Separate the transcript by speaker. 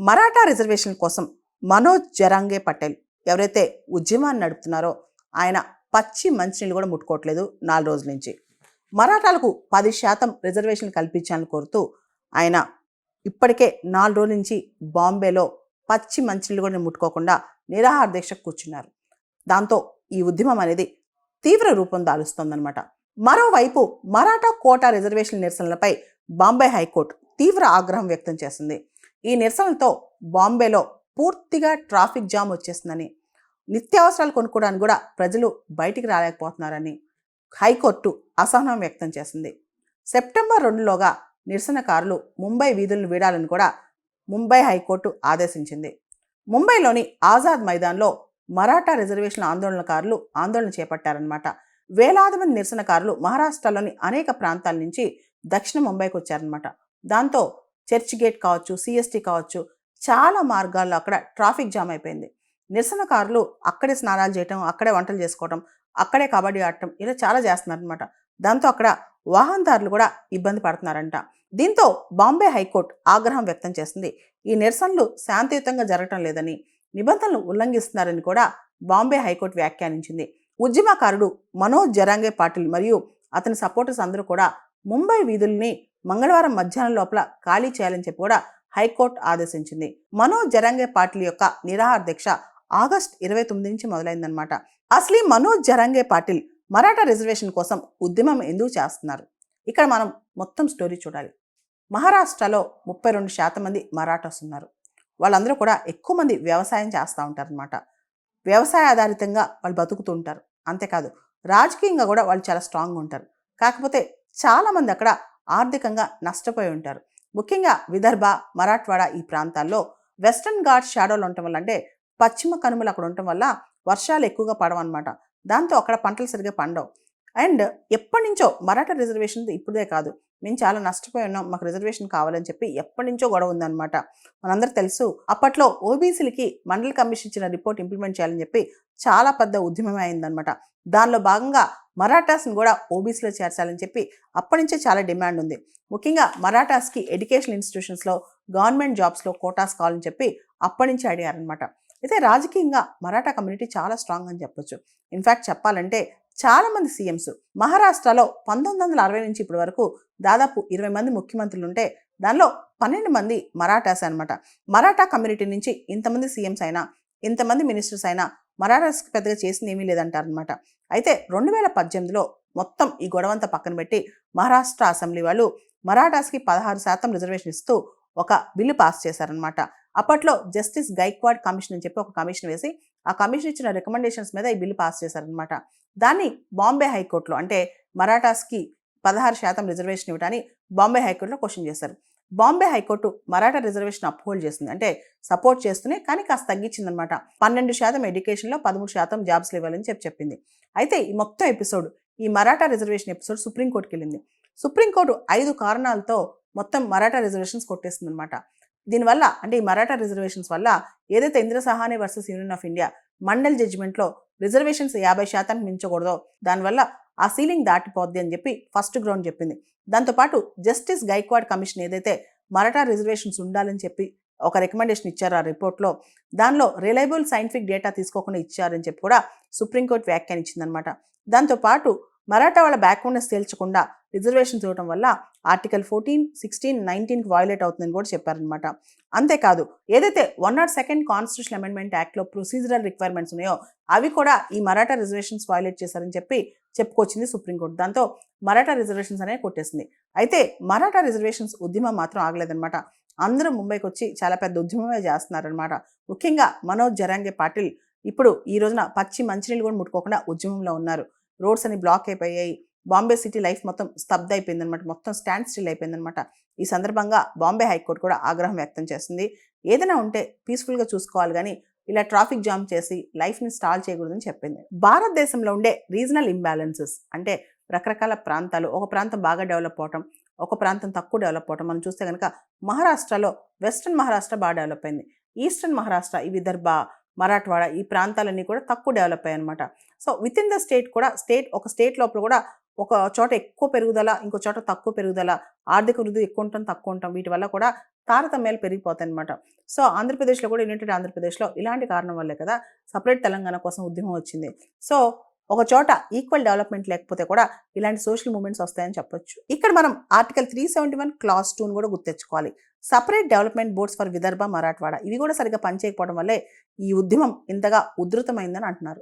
Speaker 1: Maratha reservation కోసం మనోజ్ జరాంగే పటేల్ ఎవరైతే ఉద్యమాన్ని నడుపుతున్నారో ఆయన పచ్చి మంచినీళ్ళు కూడా ముట్టుకోవట్లేదు 4 రోజుల నుంచి. మరాఠాలకు 10% రిజర్వేషన్లు కల్పించాలని కోరుతూ ఆయన ఇప్పటికే 4 రోజుల నుంచి బాంబేలో పచ్చి మంచినీళ్ళు కూడా ముట్టుకోకుండా నిరాహార దీక్షకు కూర్చున్నారు. దాంతో ఈ ఉద్యమం అనేది తీవ్ర రూపం దాలుస్తోందనమాట. మరోవైపు మరాఠా కోటా రిజర్వేషన్ నిరసనలపై బాంబే హైకోర్టు తీవ్ర ఆగ్రహం వ్యక్తం చేసింది. ఈ నిరసనలతో బాంబేలో పూర్తిగా ట్రాఫిక్ జామ్ వచ్చేసిందని, నిత్యావసరాలు కొనుక్కోవడానికి కూడా ప్రజలు బయటికి రాలేకపోతున్నారని హైకోర్టు అసహనం వ్యక్తం చేసింది. సెప్టెంబర్ 2లోగా నిరసనకారులు ముంబై వీధులను వీడాలని కూడా ముంబై హైకోర్టు ఆదేశించింది. ముంబైలోని ఆజాద్ మైదాన్లో మరాఠా రిజర్వేషన్ ఆందోళనకారులు ఆందోళన చేపట్టారన్నమాట. వేలాది మంది నిరసనకారులు మహారాష్ట్రలోని అనేక ప్రాంతాల నుంచి దక్షిణ ముంబైకి వచ్చారనమాట. దాంతో చర్చ్ గేట్ కావచ్చు, సిఎస్టీ కావచ్చు, చాలా మార్గాల్లో అక్కడ ట్రాఫిక్ జామ్ అయిపోయింది. నిరసనకారులు అక్కడే స్నానాలు చేయటం, అక్కడే వంటలు చేసుకోవటం, అక్కడే కబడ్డీ ఆడటం ఇలా చాలా చేస్తున్నారనమాట. దాంతో అక్కడ వాహనదారులు కూడా ఇబ్బంది పడుతున్నారంట. దీంతో బాంబే హైకోర్టు ఆగ్రహం వ్యక్తం చేసింది. ఈ నిరసనలు శాంతియుతంగా జరగటం లేదని, నిబంధనలు ఉల్లంఘిస్తున్నారని కూడా బాంబే హైకోర్టు వ్యాఖ్యానించింది. ఉద్యమకారుడు మనోజ్ జరాంగే పాటిల్ మరియు అతని సపోర్టర్స్ అందరూ కూడా ముంబై వీధుల్ని మంగళవారం మధ్యాహ్నం లోపల ఖాళీ చేయాలని చెప్పి కూడా హైకోర్టు ఆదేశించింది. మనోజ్ జరాంగే పాటిల్ యొక్క నిరాహార దీక్ష ఆగస్టు 29 నుంచి మొదలైందనమాట. అసలు మనోజ్ జరాంగే పాటిల్ మరాఠా రిజర్వేషన్ కోసం ఉద్యమం ఎందుకు చేస్తున్నారు? ఇక్కడ మనం మొత్తం స్టోరీ చూడాలి. మహారాష్ట్రలో 32% మంది మరాఠాస్ ఉన్నారు. వాళ్ళందరూ కూడా ఎక్కువ మంది వ్యవసాయం చేస్తూ ఉంటారనమాట. వ్యవసాయ ఆధారితంగా వాళ్ళు బతుకుతూ ఉంటారు. అంతేకాదు రాజకీయంగా కూడా వాళ్ళు చాలా స్ట్రాంగ్గా ఉంటారు. కాకపోతే చాలామంది అక్కడ ఆర్థికంగా నష్టపోయి ఉంటారు. ముఖ్యంగా విదర్భ, మరాఠ్వాడ ఈ ప్రాంతాల్లో వెస్టర్న్ ఘాట్స్ షాడోలు ఉండటం వల్ల, అంటే పశ్చిమ కనుమలు అక్కడ ఉండటం వల్ల వర్షాలు ఎక్కువగా పడవన్నమాట. దాంతో అక్కడ పంటలు సరిగ్గా పండవు. అండ్ ఎప్పటి నుంచో మరాఠా రిజర్వేషన్ ఇప్పుడే కాదు, మేము చాలా నష్టపోయి ఉన్నాం, మాకు రిజర్వేషన్ కావాలని చెప్పి ఎప్పటి నుంచో గొడవ ఉందన్నమాట. మనందరూ తెలుసు, అప్పట్లో ఓబీసీలకి మండల్ కమిషన్ ఇచ్చిన రిపోర్ట్ ఇంప్లిమెంట్ చేయాలని చెప్పి చాలా పెద్ద ఉద్యమమే అయిందనమాట. దానిలో భాగంగా మరాఠాస్ని కూడా ఓబీసీలో చేర్చాలని చెప్పి అప్పటి నుంచే చాలా డిమాండ్ ఉంది. ముఖ్యంగా మరాఠాస్కి ఎడ్యుకేషన్ ఇన్స్టిట్యూషన్స్లో, గవర్నమెంట్ జాబ్స్లో కోటాస్ కావాలని చెప్పి అప్పటి నుంచి అడిగారనమాట. అయితే రాజకీయంగా మరాఠా కమ్యూనిటీ చాలా స్ట్రాంగ్ అని చెప్పొచ్చు. ఇన్ఫ్యాక్ట్ చెప్పాలంటే చాలామంది సీఎంస్ మహారాష్ట్రలో 1960 నుంచి ఇప్పటి వరకు దాదాపు 20 మంది ముఖ్యమంత్రులు ఉంటే దానిలో 12 మంది మరాఠాస్ అనమాట. మరాఠా కమ్యూనిటీ నుంచి ఇంతమంది సీఎంస్ అయినా, ఇంతమంది మినిస్టర్స్ అయినా మరాఠాస్కి పెద్దగా చేసింది ఏమీ లేదంటారనమాట. అయితే 2018లో మొత్తం ఈ గొడవంతా పక్కన పెట్టి మహారాష్ట్ర అసెంబ్లీ వాళ్ళు మరాఠాస్కి 16% రిజర్వేషన్ ఇస్తూ ఒక బిల్లు పాస్ చేశారనమాట. అప్పట్లో జస్టిస్ గైక్వాడ్ కమిషన్ అని చెప్పి ఒక కమిషన్ వేసి ఆ కమిషన్ ఇచ్చిన రికమెండేషన్స్ మీద ఈ బిల్లు పాస్ చేశారనమాట. దాన్ని బాంబే హైకోర్టులో, అంటే మరాఠాస్కి 16% రిజర్వేషన్ ఇవ్వడానికి బాంబే హైకోర్టులో క్వశ్చన్ చేశారు. Bombay high court Maratha reservation uphold చేస్తుంది, అంటే సపోర్ట్ చేస్తూనే కానీ కాస్త తగ్గించిందనమాట. 12% ఎడ్యుకేషన్లో, 13% జాబ్స్లో ఇవ్వాలని చెప్పింది. అయితే ఈ మొత్తం ఎపిసోడ్, ఈ మరాఠా రిజర్వేషన్ ఎపిసోడ్ సుప్రీంకోర్టుకి వెళ్ళింది. సుప్రీంకోర్టు 5 కారణాలతో మొత్తం మరాఠా రిజర్వేషన్స్ కొట్టేస్తుంది అనమాట. దీనివల్ల, అంటే ఈ మరాఠా రిజర్వేషన్స్ వల్ల ఏదైతే Indra Sawhney versus union of India Mandal జడ్జిమెంట్లో రిజర్వేషన్స్ 50% మించకూడదో దానివల్ల ఆ సీలింగ్ దాటిపోద్ది అని చెప్పి ఫస్ట్ గ్రౌండ్ చెప్పింది. దాంతోపాటు జస్టిస్ గైక్వాడ్ కమిషన్ ఏదైతే మరాఠా రిజర్వేషన్స్ ఉండాలని చెప్పి ఒక రికమెండేషన్ ఇచ్చారు ఆ రిపోర్ట్లో, దానిలో రిలయబుల్ సైంటిఫిక్ డేటా తీసుకోకుండా ఇచ్చారని చెప్పి కూడా సుప్రీంకోర్టు వ్యాఖ్యానించిందనమాట. దాంతోపాటు మరాఠా వాళ్ళ బ్యాక్గ్రౌండ్నెస్ తేల్చకుండా రిజర్వేషన్స్ ఇవ్వడం వల్ల ఆర్టికల్ 14, 16, 19కి వైలేట్ అవుతుందని కూడా చెప్పారనమాట. అంతేకాదు ఏదైతే 102nd కాన్స్టిట్యూషన్ అమెండ్మెంట్ యాక్ట్లో ప్రొసీజరల్ రిక్వైర్మెంట్స్ ఉన్నాయో అవి కూడా ఈ మరాఠా రిజర్వేషన్స్ వైలేట్ చేశారని చెప్పి చెప్పుకొచ్చింది సుప్రీంకోర్టు. దాంతో మరాఠా రిజర్వేషన్స్ అనేవి కొట్టేసింది. అయితే మరాఠా రిజర్వేషన్స్ ఉద్యమం మాత్రం ఆగలేదనమాట. అందరూ ముంబైకి వచ్చి చాలా పెద్ద ఉద్యమమే చేస్తున్నారనమాట. ముఖ్యంగా మనోజ్ జరాంగే పాటిల్ ఇప్పుడు ఈ రోజున పచ్చి మంచినీళ్ళు కూడా ముట్టుకోకుండా ఉద్యమంలో ఉన్నారు. రోడ్స్ అని బ్లాక్ అయిపోయాయి. బాంబే సిటీ లైఫ్ మొత్తం స్తబ్ద అయిపోయిందనమాట. మొత్తం స్టాండ్ స్టిల్ అయిపోయిందనమాట. ఈ సందర్భంగా బాంబే హైకోర్టు కూడా ఆగ్రహం వ్యక్తం చేస్తుంది. ఏదైనా ఉంటే పీస్ఫుల్గా చూసుకోవాలి, కానీ ఇలా ట్రాఫిక్ జామ్ చేసి లైఫ్ని స్టాల్ చేయకూడదని చెప్పింది. భారతదేశంలో ఉండే రీజనల్ ఇంబ్యాలెన్సెస్, అంటే రకరకాల ప్రాంతాలు, ఒక ప్రాంతం బాగా డెవలప్ అవటం, ఒక ప్రాంతం తక్కువ డెవలప్ అవటం మనం చూస్తే కనుక మహారాష్ట్రలో వెస్ట్రన్ మహారాష్ట్ర బాగా డెవలప్ అయింది. ఈస్టర్న్ మహారాష్ట్ర, ఈ విదర్భ, మరాఠ్వాడ ఈ ప్రాంతాలన్నీ కూడా తక్కువ డెవలప్ అయ్యాయి అనమాట. So with in the state కూడా ఒక స్టేట్ లోపల కూడా ఒక చోట ఎక్కువ పెరుగుదల, ఇంకో చోట తక్కువ పెరుగుదల, ఆర్థిక వృద్ధి ఎక్కువ ఉండటం, తక్కువ ఉండటం, వీటి వల్ల కూడా తారతమ్యాలు పెరిగిపోతాయన్నమాట. సో, ఆంధ్రప్రదేశ్‌లో కూడా యునైటెడ్ ఆంధ్రప్రదేశ్‌లో ఇలాంటి కారణం వల్లే కదా సెపరేట్ తెలంగాణ కోసం ఉద్యమం వచ్చింది. సో, ఒక చోట ఈక్వల్ డెవలప్‌మెంట్ లేకపోతే కూడా ఇలాంటి సోషల్ మూవ్‌మెంట్స్ వస్తాయని చెప్పొచ్చు. ఇక్కడ మనం ఆర్టికల్ 371 క్లాస్ 2ని కూడా గుర్తెచ్చుకోవాలి. Separate development boards for Vidarbha, Marathwada ఇవి కూడా సరిగ్గా పనిచేయకపోవడం వల్లే ఈ ఉద్యమం ఇంతగా ఉధృతమైందని అంటున్నారు.